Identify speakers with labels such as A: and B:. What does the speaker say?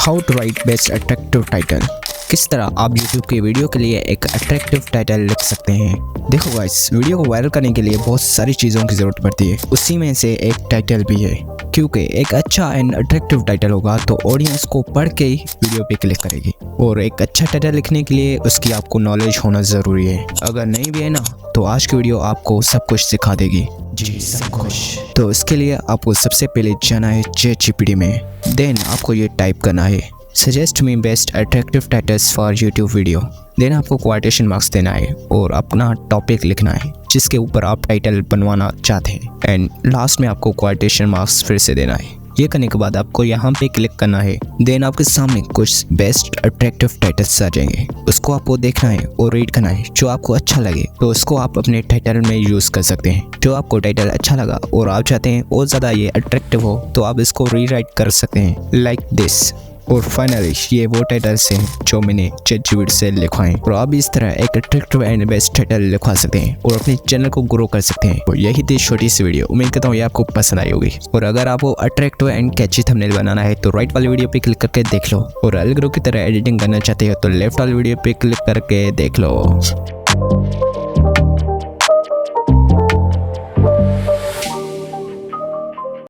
A: How to write best attractive title. किस तरह आप YouTube के वीडियो के लिए एक अट्रैक्टिव टाइटल लिख सकते हैं। देखो गाइस, वीडियो को वायरल करने के लिए बहुत सारी चीज़ों की ज़रूरत पड़ती है, उसी में से एक टाइटल भी है। क्योंकि एक अच्छा एंड अट्रैक्टिव टाइटल होगा तो ऑडियंस को पढ़ के ही वीडियो पे क्लिक करेगी। और एक अच्छा टाइटल लिखने के लिए उसकी आपको नॉलेज होना ज़रूरी है। अगर नहीं भी है ना तो आज की वीडियो आपको सब कुछ सिखा देगी। जी सब कुछ। तो इसके लिए आपको सबसे पहले जाना है ChatGPT में। देन आपको ये टाइप करना है suggest me best attractive titles for YouTube video. Then आपको क्वाटेशन मार्क्स देना है और अपना टॉपिक लिखना है जिसके ऊपर आप टाइटल बनवाना चाहते हैं। एंड लास्ट में आपको क्वाटेशन मार्क्स फिर से देना है। ये करने के बाद आपको यहाँ पे क्लिक करना है। देन आपके सामने कुछ बेस्ट अट्रैक्टिव टाइटल्स आ जाएंगे, उसको आपको देखना है और रीड करना है। जो आपको अच्छा लगे तो उसको आप अपने टाइटल में यूज़ कर सकते हैं। जो आपको टाइटल अच्छा लगा और आप चाहते हैं और ज़्यादा ये अट्रैक्टिव हो तो आप इसको रीराइट कर सकते हैं लाइक दिस। और फाइनली ये वो टाइटल्स हैं जो मैंने ChatGPT से लिखवाए और आप इस तरह एक अट्रैक्टिव एंड बेस्ट टाइटल लिखवा सकते हैं और अपने चैनल को ग्रो कर सकते हैं। और यही थी छोटी सी वीडियो, उम्मीद करता हूँ ये आपको पसंद आई होगी। और अगर आपको अट्रैक्टिव एंड कैची थंबनेल बनाना है तो राइट वाली वीडियो पे क्लिक करके देख लो, और अलगरो की तरह एडिटिंग करना चाहते हो तो लेफ्ट वाली वीडियो पे क्लिक करके देख लो।